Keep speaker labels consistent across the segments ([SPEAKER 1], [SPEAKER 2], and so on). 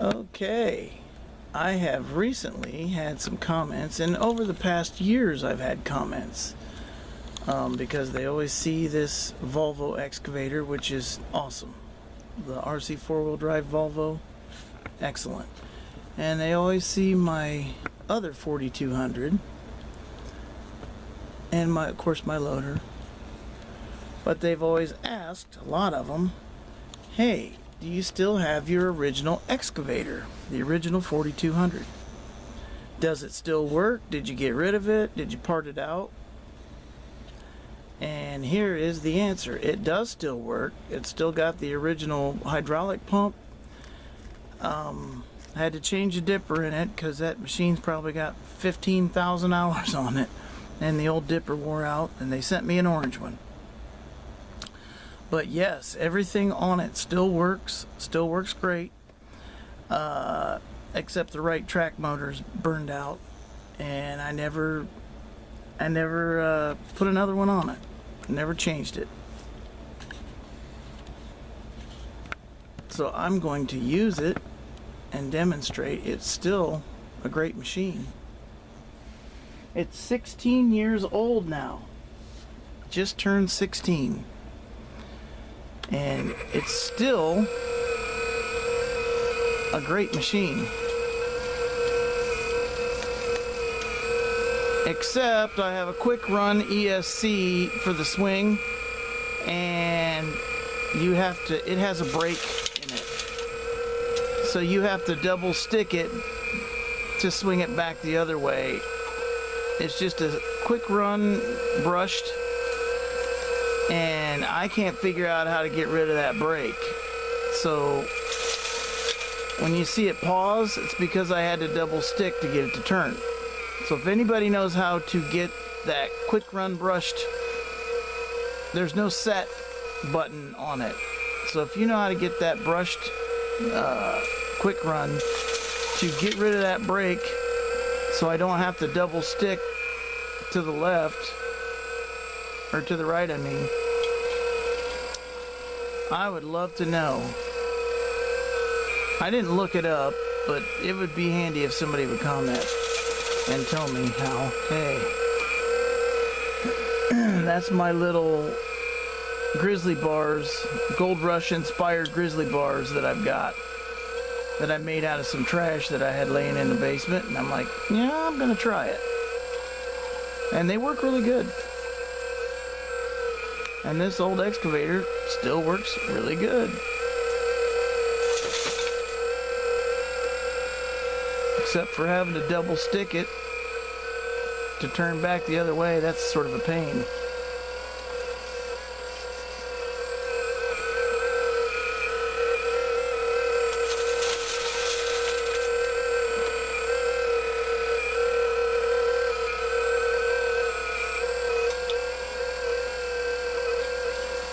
[SPEAKER 1] Okay, I have recently had some comments, and over the past years I've had comments because they always see this Volvo excavator, which is awesome. The RC four-wheel drive Volvo, excellent. And they always see my other 4200 and of course my loader. But they've always asked, a lot of them, hey, do you still have your original excavator, the original 4200? Does it still work? Did you get rid of it? Did you part it out? And here is the answer. It does still work. It's still got the original hydraulic pump. I had to change a dipper in it because that machine's probably got 15,000 hours on it, and the old dipper wore out, and they sent me an orange one. But yes, everything on it still works great, except the right track motor's burned out, and I never put another one on it. Never changed it. So I'm going to use it and demonstrate it's still a great machine. It's 16 years old now. Just turned 16. And it's still a great machine. Except I have a quick run ESC for the swing, and it has a brake in it. So you have to double stick it to swing it back the other way. It's just a quick run brushed, and I can't figure out how to get rid of that brake. So when you see it pause, it's because I had to double stick to get it to turn. So if anybody knows how to get that quick run brushed, there's no set button on it. So if you know how to get that brushed quick run to get rid of that brake, so I don't have to double stick to the left, or to the right I mean, I would love to know. I didn't look it up, but it would be handy if somebody would comment and tell me how. Hey, that's my little grizzly bars, Gold Rush inspired grizzly bars that I've got, that I made out of some trash that I had laying in the basement, and I'm like, yeah, I'm gonna try it. And they work really good. And this old excavator still works really good. Except for having to double stick it to turn back the other way. That's sort of a pain.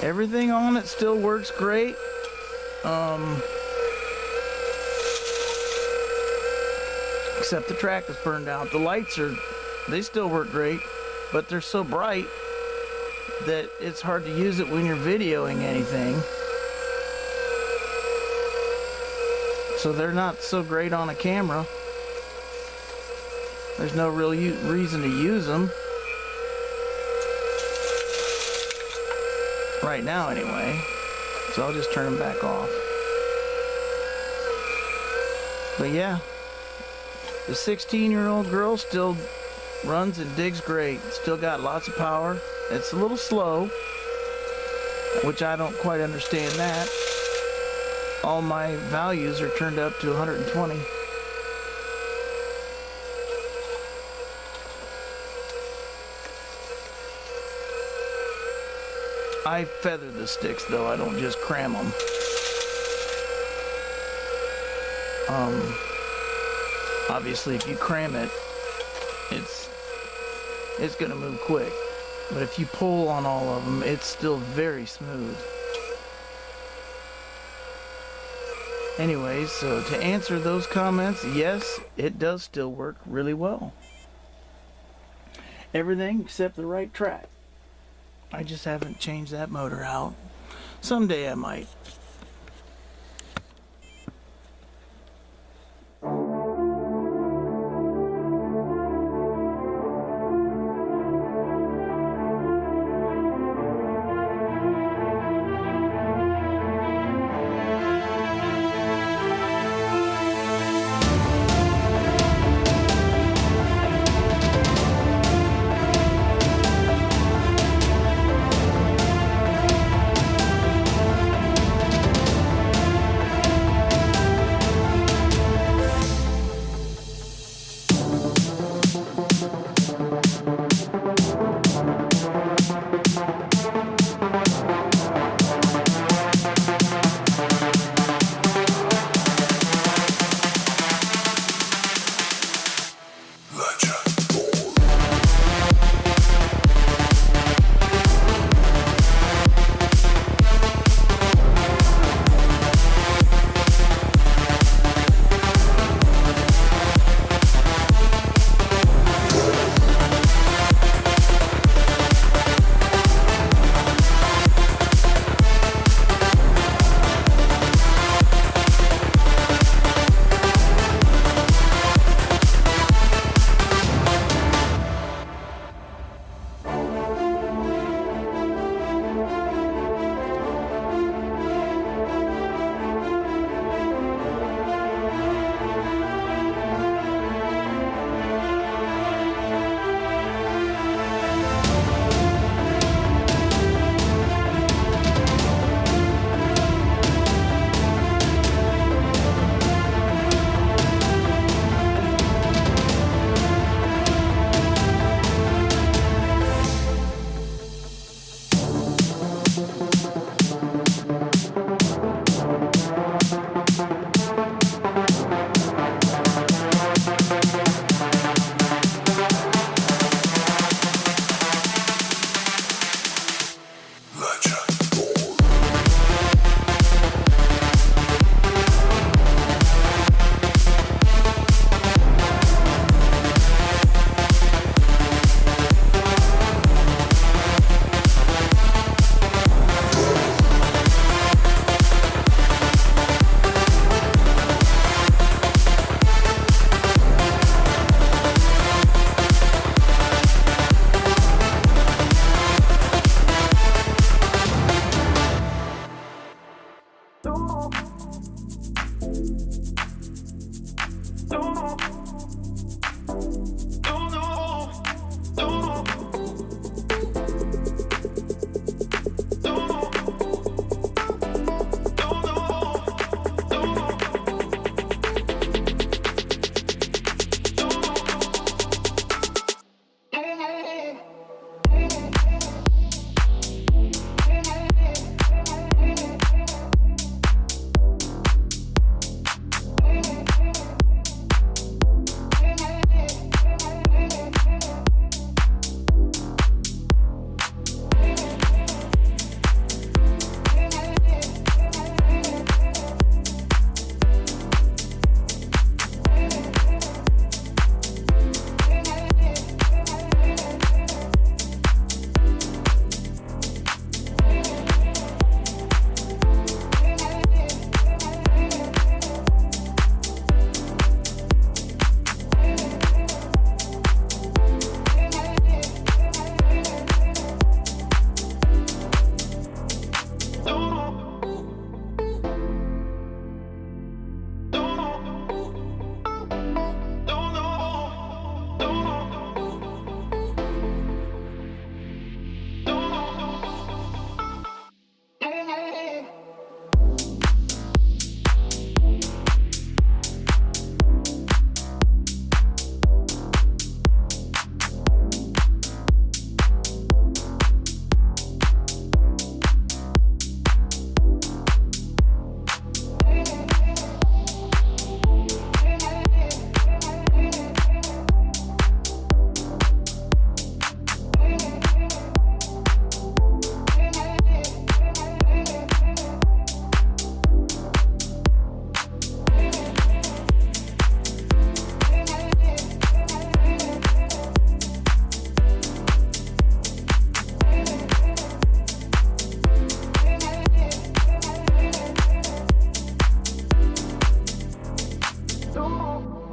[SPEAKER 1] Everything on it still works great. Except the track is burned out. The lights they still work great, but they're so bright that it's hard to use it when you're videoing anything. So they're not so great on a camera. There's no real reason to use them. Right now anyway. So I'll just turn them back off. But yeah, the 16-year-old girl still runs and digs great. Still got lots of power. It's a little slow, which I don't quite understand that. All my values are turned up to 120. I feather the sticks though, I don't just cram them. Obviously if you cram it, it's gonna move quick. But if you pull on all of them, it's still very smooth. Anyways, so to answer those comments, yes, it does still work really well. Everything except the right track. I just haven't changed that motor out. Someday I might.
[SPEAKER 2] So